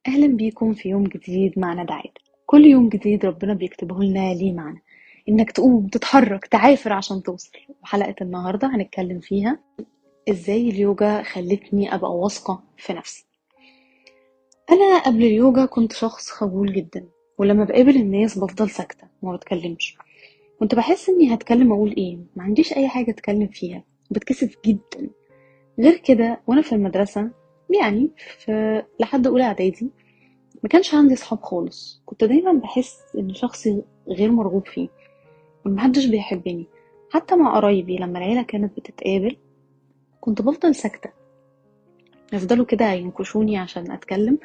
أهلا بيكم في يوم جديد مع ندى عادل. كل يوم جديد ربنا بيكتبه لنا ليه معنى إنك تقوم تتحرك تعافر عشان توصل. وحلقة النهاردة هنتكلم فيها إزاي اليوجا خلتني أبقى واثقة في نفسي. أنا قبل اليوجا كنت شخص خجول جدا، ولما بقابل الناس بفضل ساكتة وما بتكلمش. كنت بحس إني هتكلم أقول إيه، ما عنديش أي حاجة أتكلم فيها، بتكسف جدا. غير كده وأنا في المدرسة، يعني في لحد أولى إعدادي ما كانش عندي صحاب خالص. كنت دايما بحس ان شخصي غير مرغوب فيه ومحدش بيحبني. حتى مع قرايبي لما العيلة كانت بتتقابل كنت بفضل ساكتة، يفضلوا كده ينكشوني عشان اتكلم،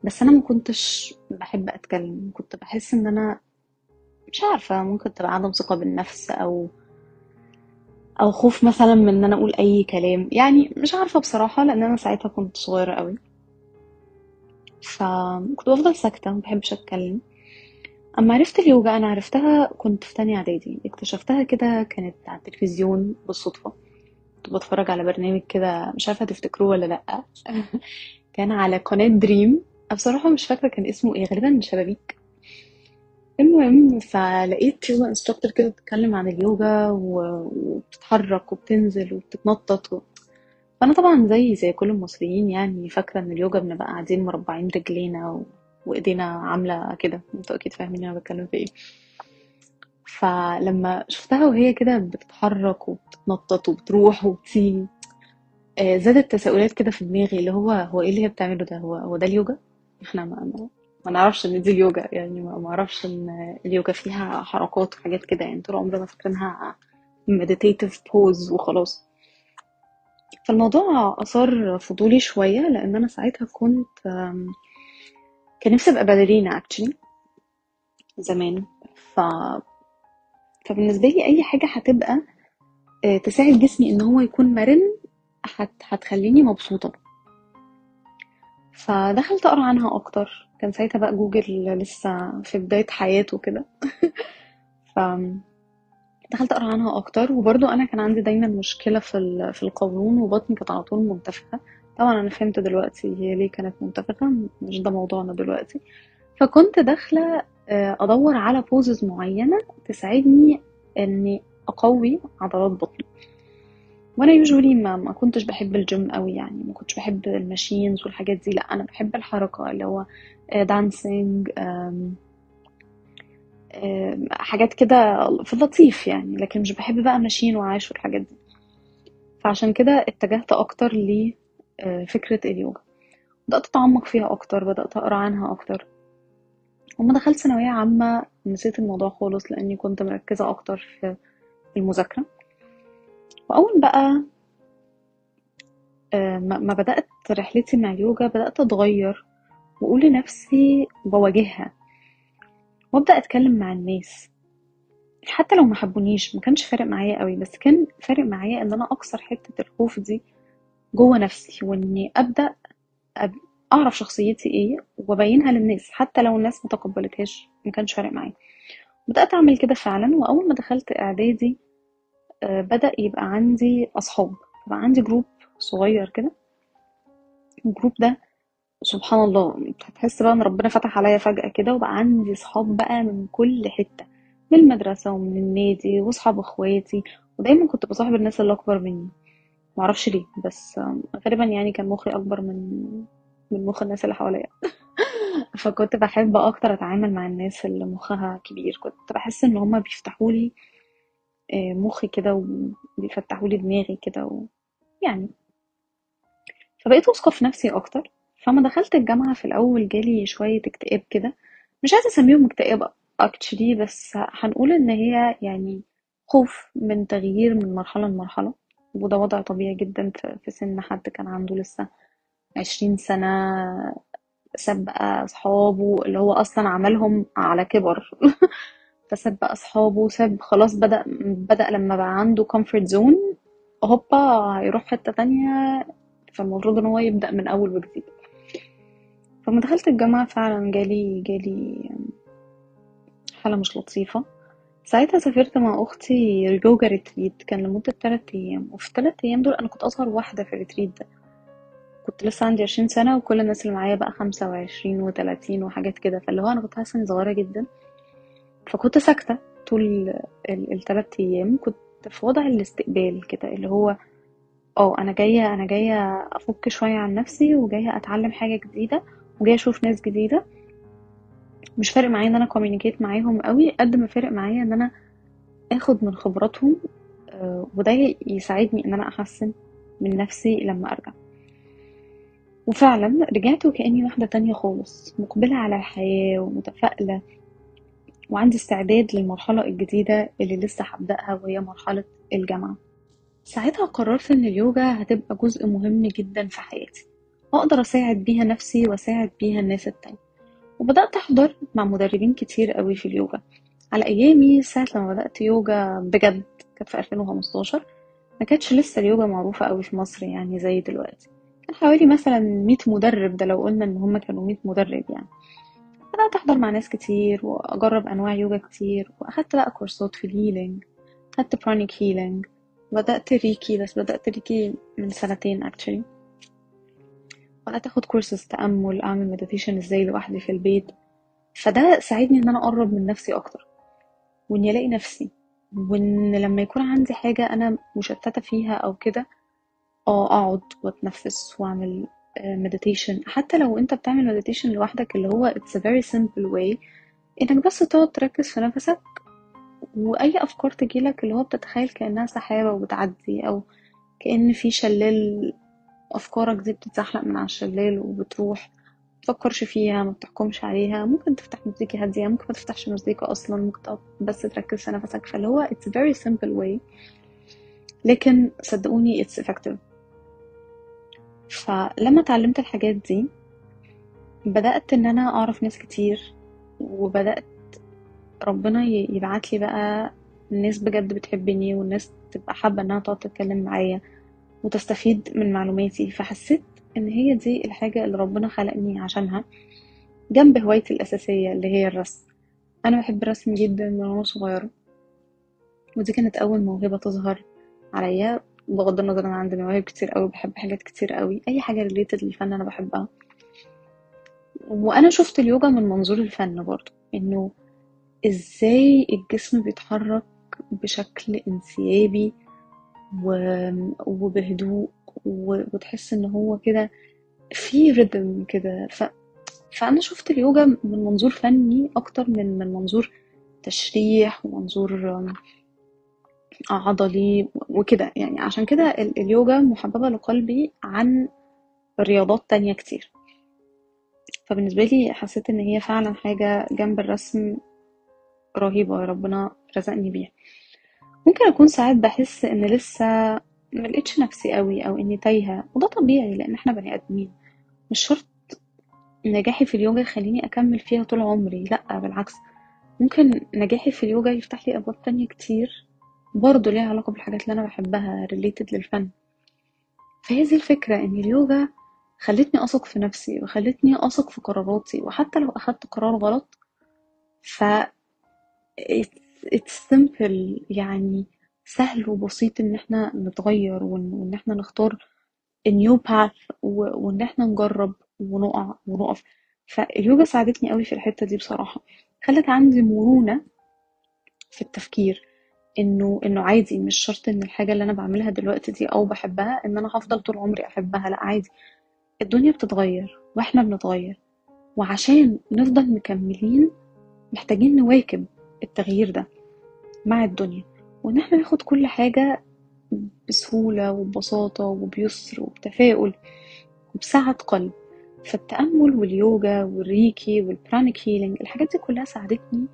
بس انا ما كنتش بحب اتكلم. كنت بحس ان انا مش عارفة، ممكن تبقى عدم ثقة بالنفس او خوف مثلا من ان انا اقول اي كلام، يعني مش عارفة بصراحة، لان انا ساعتها كنت صغيرة قوي. فكنت بفضل ساكتة ما بحبش اتكلم. اما عرفت اليوجا، انا عرفتها كنت في تانية اعدادي، اكتشفتها كده كانت على التلفزيون بالصدفة. كنت بتفرج على برنامج كده، مش عارفة تفتكروه ولا لأ. كان على قناة دريم. بصراحة مش فاكرة كان اسمه ايه، غالبا شبابيك. المهم فلقيت يوجا انستراكتور كده بتتكلم عن اليوجا وبتتحرك وبتنزل وبتتنطط فانا طبعا زي كل المصريين يعني فاكرة ان اليوجا بنبقى قاعدين مربعين رجلينا وايدينا عاملة كده. انتوا اكيد فاهمين انا بتكلم في ايه. فلما شفتها وهي كده بتتحرك وبتتنطط وبتروح وبتيجي، زادت تساؤلات كده في دماغي، اللي هو ايه اللي هي بتعمله ده، هو ده اليوجا؟ احنا ما نعرفش ان دي اليوجا، يعني ما اعرفش ان اليوجا فيها حركات وحاجات كده، يعني طول عمرنا فاكرينها meditative pose وخلاص. فالموضوع أثار فضولي شوية، لأن أنا ساعتها كنت كان نفسي أبقى باليرينا actually زمان. ف... فبالنسبة لي أي حاجة هتبقى تساعد جسمي ان هو يكون مرن هتخليني مبسوطة. فدخلت اقرا عنها اكتر، كان ساعتها بقى جوجل لسه في بداية حياته كده. فدخلت اقرا عنها اكتر، وبرضو انا كان عندي دايما مشكلة في القولون، وبطني كانت على طول منتفخة. طبعا انا فهمت دلوقتي هي ليه كانت منتفخة، مش ده موضوعنا دلوقتي. فكنت داخلة ادور على بوزز معينة تساعدني اني اقوي عضلات بطني. وانا يوجولي ما كنتش بحب الجيم قوي، يعني ما كنتش بحب الماشينز والحاجات دي. لا انا بحب الحركه، اللي هو دانسينج، حاجات كده في اللطيف يعني، لكن مش بحب بقى ماشين وعاش والحاجات دي. فعشان كده اتجهت اكتر لفكره اليوجا، بدات اتعمق فيها اكتر، بدات اقرا عنها اكتر. وما دخلت ثانويه عامه نسيت الموضوع خالص، لاني كنت مركزه اكتر في المذاكره. واول بقى ما بدات رحلتي مع اليوجا بدات اتغير، واقول لنفسي بواجهها، وابدا اتكلم مع الناس. حتى لو ما حبونيش ما كانش فارق معايا قوي، بس كان فارق معايا ان انا اكسر حته الخوف دي جوه نفسي، واني ابدا اعرف شخصيتي ايه وابينها للناس، حتى لو الناس ما تقبلتهاش ما كانش فارق معايا. بدات اعمل كده فعلا. واول ما دخلت اعدادي بدا يبقى عندي اصحاب، بقى عندي جروب صغير كده. الجروب ده سبحان الله انت هتحس بقى ان ربنا فتح عليا فجأة كده، وبقى عندي صحاب بقى من كل حتة، من المدرسة ومن النادي واصحاب اخواتي. ودايما كنت بصاحب الناس اللي اكبر مني، معرفش ليه، بس غالبا يعني كان مخي اكبر من مخ الناس اللي حواليا. فكنت بحب اكتر اتعامل مع الناس اللي مخها كبير، كنت بحس ان هما بيفتحوا لي مخي كده، وبيفتحوا لي دماغي كده يعني. فبقيت واثقة في نفسي أكتر. فما دخلت الجامعة في الأول جالي شوية اكتئاب كده، مش عايزة أسميهم اكتئاب اكتشلي، بس هنقول إن هي يعني خوف من تغيير من مرحلة لمرحلة. وده وضع طبيعي جدا في سن حد كان عنده لسه 20 سنة، ساب بقى أصحابه اللي هو أصلا عملهم على كبر. فساب بقى أصحابه، ساب خلاص، بدأ لما بقى عنده comfort zone هوبا هيروح حتة تانية. فالمفروض ان هو يبدأ من اول وجديد. فلما دخلت الجامعة فعلا جالي حالة مش لطيفة. ساعتها سافرت مع اختي يوجا ريتريت، كان لمدة 3 ايام، وفي ال3 ايام دول انا كنت اصغر واحدة في الريتريت ده. كنت لسه عندي 20 سنة، وكل الناس اللي معايا بقى 25 و30 وحاجات كده، فاللي هو أنا كنت حاسة إني صغيرة جدا. فكنت ساكتة طول ال3 أيام. كنت في وضع الاستقبال كده، اللي هو أنا جاية أفك شوية عن نفسي، وجاية أتعلم حاجة جديدة، وجاية أشوف ناس جديدة. مش فارق معايا إن أنا كوميونيكيت معاهم قوي، قد ما فارق معايا إن أنا اخد من خبراتهم. وده يساعدني ان انا احسن من نفسي لما ارجع. وفعلا رجعت وكأني واحدة تانية خالص، مقبلة على الحياة ومتفائلة، وعندي استعداد للمرحلة الجديدة اللي لسه هبدأها، وهي مرحلة الجامعة. ساعتها قررت ان اليوجا هتبقى جزء مهم جدا في حياتي، اقدر اساعد بيها نفسي واساعد بيها الناس التانية. وبدأت احضر مع مدربين كتير قوي في اليوجا. على ايامي ساعة لما بدأت يوجا بجد كانت في 2015، ما كانتش لسه اليوجا معروفة قوي في مصر يعني زي دلوقتي. كان حوالي مثلا 100 مدرب، ده لو قلنا ان هم كانوا 100 مدرب يعني. بدأت أحضر مع ناس كتير وأجرب أنواع يوجا كتير، وأخدت بقى كورسات في الهيلينج. أخدت برانيك هيلينج، بدأت ريكي، بس بدأت ريكي من سنتين actually. بدأت أخد كورسز تأمل، أعمل مديتيشن ازاي لوحدي في البيت. فده ساعدني ان انا اقرب من نفسي اكتر، واني الاقي نفسي، وان لما يكون عندي حاجة انا مشتتة فيها او كده، اقعد واتنفس واعمل مديتيشن. حتى لو انت بتعمل مديتيشن لوحدك، اللي هو it's a very simple way، انك بس تقعد تركز في نفسك، واي افكار تجيلك اللي هو بتتخيل كأنها سحابة وبتعدي، او كأن في شلال، افكارك دي بتتزحلق من على الشلال وبتروح. متفكرش فيها، ما بتحكمش عليها. ممكن تفتح مزيكا هادية، ممكن ما تفتحش مزيكا اصلا، ممكن تقعد بس تركز في نفسك. فاللي هو it's a very simple way، لكن صدقوني it's effective. فلما اتعلمت الحاجات دي، بدأت ان انا اعرف ناس كتير، وبدأت ربنا يبعت لي بقى ناس بجد بتحبني، والناس تبقى حابة انها تقعد تتكلم معايا وتستفيد من معلوماتي. فحسيت ان هي دي الحاجة اللي ربنا خلقني عشانها، جنب هوايتي الأساسية اللي هي الرسم. أنا بحب الرسم جدا من وأنا صغيرة، ودي كانت أول موهبة تظهر عليا. بغض النظر، أنا عندي مواهب كتير قوي، بحب حاجات كتير قوي، أي حاجة ريليتد للفن أنا بحبها. وأنا شفت اليوجا من منظور الفن برضو، إنه إزاي الجسم بيتحرك بشكل انسيابي وبهدوء، وتحس إن هو كده في ريتم كده. فأنا شفت اليوجا من منظور فني أكتر من منظور تشريح ومنظور عضلي وكده يعني. عشان كده اليوجا محببة لقلبي عن رياضات تانية كتير. فبالنسبة لي حسيت ان هي فعلا حاجة جنب الرسم رهيبة ربنا رزقني بيها. ممكن اكون ساعات بحس ان لسه ملقتش نفسي قوي، او اني تايهة، وده طبيعي لان احنا بني ادمين. مش شرط نجاحي في اليوجا يخليني اكمل فيها طول عمري، لا بالعكس. ممكن نجاحي في اليوجا يفتح لي ابواب تانية كتير برضه ليها علاقة بالحاجات اللي انا بحبها related للفن. فهي دي الفكرة، ان اليوجا خلتني اثق في نفسي، وخلتني اثق في قراراتي، وحتى لو اخدت قرار غلط ف it's simple يعني. سهل وبسيط ان احنا نتغير، وان احنا نختار a new path، وان احنا نجرب ونقع ونقف. فاليوجا ساعدتني قوي في الحتة دي بصراحة. خلت عندي مرونة في التفكير، انه عادي، مش شرط ان الحاجة اللي انا بعملها دلوقتي دي او بحبها ان انا هفضل طول عمري احبها، لا عادي. الدنيا بتتغير واحنا بنتغير، وعشان نفضل مكملين محتاجين نواكب التغيير ده مع الدنيا، وان احنا ناخد كل حاجة بسهولة وببساطة وبيسر وبتفاؤل وبسعة قلب. فالتأمل واليوجا والريكي والبرانيك هيلينج، الحاجات دي كلها ساعدتني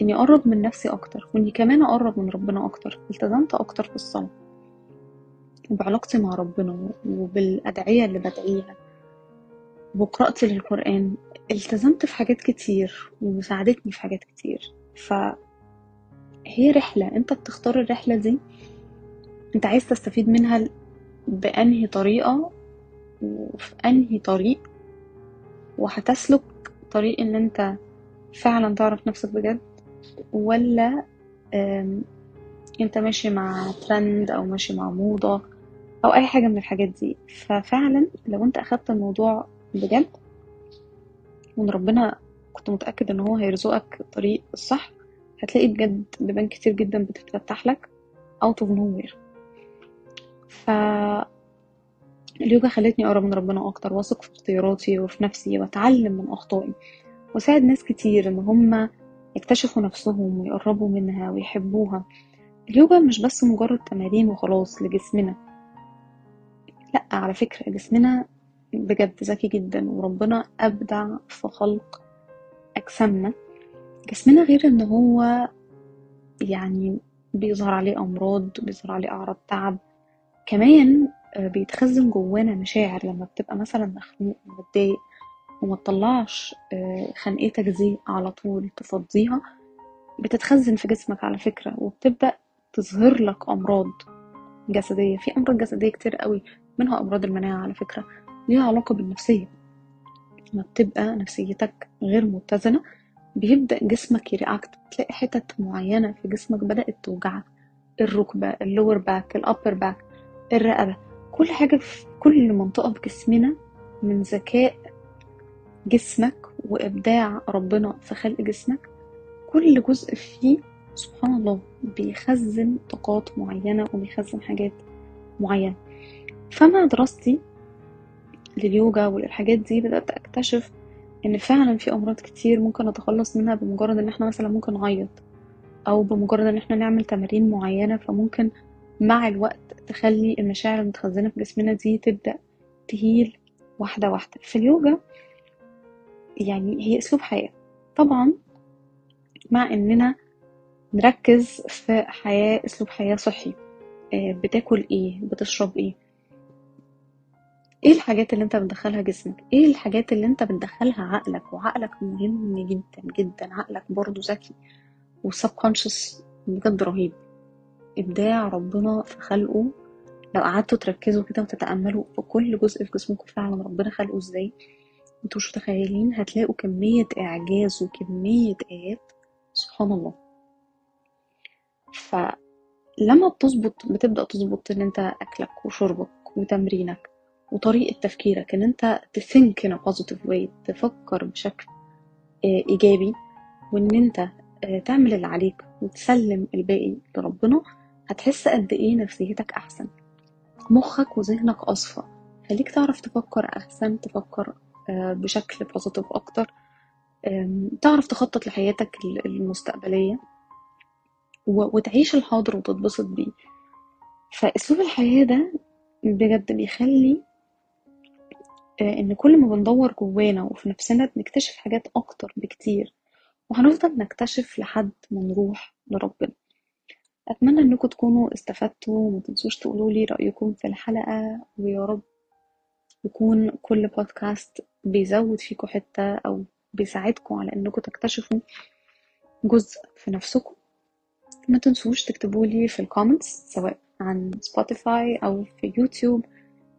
اني اقرب من نفسي اكتر، واني كمان اقرب من ربنا اكتر. التزمت اكتر في الصلاة وبعلاقتي مع ربنا، وبالأدعية اللي بدعيها، وقراءتي للقرآن. التزمت في حاجات كتير وساعدتني في حاجات كتير. فهي رحلة، انت بتختار الرحلة دي، انت عايز تستفيد منها بأنهي طريقة وفي أنهي طريق. وهتسلك طريق ان انت فعلا تعرف نفسك بجد، ولا انت ماشي مع ترند او ماشي مع موضة او اي حاجة من الحاجات دي. ففعلا لو انت اخدت الموضوع بجد، وان ربنا كنت متأكد ان هو هيرزقك الطريق الصح، هتلاقي بجد بيبان كتير جدا بتتفتح لك out of nowhere. فاليوجا خلتني اقرب من ربنا اكتر، واثق في اختياراتي وفي نفسي، واتعلم من اخطائي، وساعد ناس كتير ان هم يكتشفوا نفسهم ويقربوا منها ويحبوها. اليوجا مش بس مجرد تمارين وخلاص لجسمنا، لا على فكرة جسمنا بجد ذكي جدا، وربنا أبدع في خلق أجسامنا. جسمنا غير ان هو يعني بيظهر عليه أمراض، بيظهر عليه أعراض تعب، كمان بيتخزن جوانا مشاعر. لما بتبقى مثلا مخنوق ومتضايق وما تطلعش خنقتك دي على طول تفضيها، بتتخزن في جسمك على فكرة، وبتبدأ تظهر لك أمراض جسدية. في أمراض جسدية كتير قوي، منها أمراض المناعة على فكرة، ليها علاقة بالنفسية. لما بتبقى نفسيتك غير متزنة بيبدأ جسمك يرياكت، تلاقي حتت معينة في جسمك بدأت توجعك، الركبة، اللور باك، الأبر باك، الرقبة. كل حاجة في كل منطقة في جسمنا من ذكاء جسمك وإبداع ربنا في خلق جسمك، كل جزء فيه سبحان الله بيخزن طاقات معينة وبيخزن حاجات معينة. فمع دراستي لليوجا وللحاجات دي بدأت أكتشف إن فعلا في أمراض كتير ممكن نتخلص منها بمجرد إن احنا مثلا ممكن نعيط، أو بمجرد إن احنا نعمل تمارين معينة. فممكن مع الوقت تخلي المشاعر المتخزنة في جسمنا دي تبدأ تهيل واحدة واحدة. في اليوجا يعني هي أسلوب حياة طبعا، مع إننا نركز في حياة أسلوب حياة صحي. بتاكل ايه، بتشرب ايه، ايه الحاجات اللي انت بتدخلها جسمك، ايه الحاجات اللي انت بتدخلها عقلك. وعقلك مهم جدا جدا، عقلك برضو ذكي، والسبكونشس بجد رهيب، ابداع ربنا في خلقه. لو قعدتوا تركزوا كده وتتأملوا في كل جزء في جسمكم فعلا ربنا خلقه ازاي، انتوا مش متخيلين. هتلاقوا كمية اعجاز وكمية ايات سبحان الله. فلما بتبدأ تظبط ان انت اكلك وشربك وتمرينك وطريقة تفكيرك، ان انت تثينك in a positive way، تفكر بشكل ايجابي، وان انت تعمل اللي عليك وتسلم الباقي لربنا، هتحس قد ايه نفسيتك احسن، مخك وذهنك اصفى، خليك تعرف تفكر احسن، تفكر بشكل بوزيتيف اكتر، تعرف تخطط لحياتك المستقبلية، وتعيش الحاضر وتتبسط بيه. فاسلوب الحياة ده بجد بيخلي ان كل ما بندور جوانا وفي نفسنا بنكتشف حاجات اكتر بكتير، وهنفضل نكتشف لحد ما نروح لربنا. اتمنى انكم تكونوا استفدتوا، وما تنسوش تقولوا لي رايكم في الحلقه، ويا رب يكون كل بودكاست بيزود فيكم حته او بيساعدكم على انكم تكتشفوا جزء في نفسكم. ما تنسوش تكتبوا لي في الكومنتس سواء عن سبوتيفاي او في يوتيوب،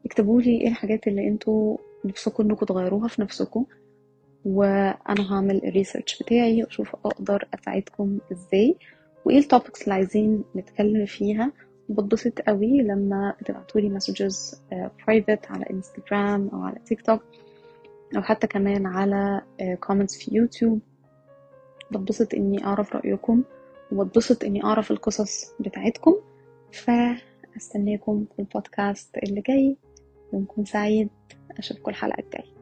اكتبوا لي ايه الحاجات اللي انتوا نفسكم انكم تغيروها في نفسكم، وانا هعمل الريسيرش بتاعي واشوف اقدر اساعدكم ازاي، وايه التوبكس اللي عايزين نتكلم فيها. بتبسط قوي لما بتبعتولي مسجز برايفت على انستجرام او على تيك توك، او حتى كمان على كومنتس في يوتيوب. بتبسط اني اعرف رايكم، وبتبسط اني اعرف القصص بتاعتكم. فاستناكم في البودكاست اللي جاي. يومكم سعيد، اشوفكم الحلقه الجايه.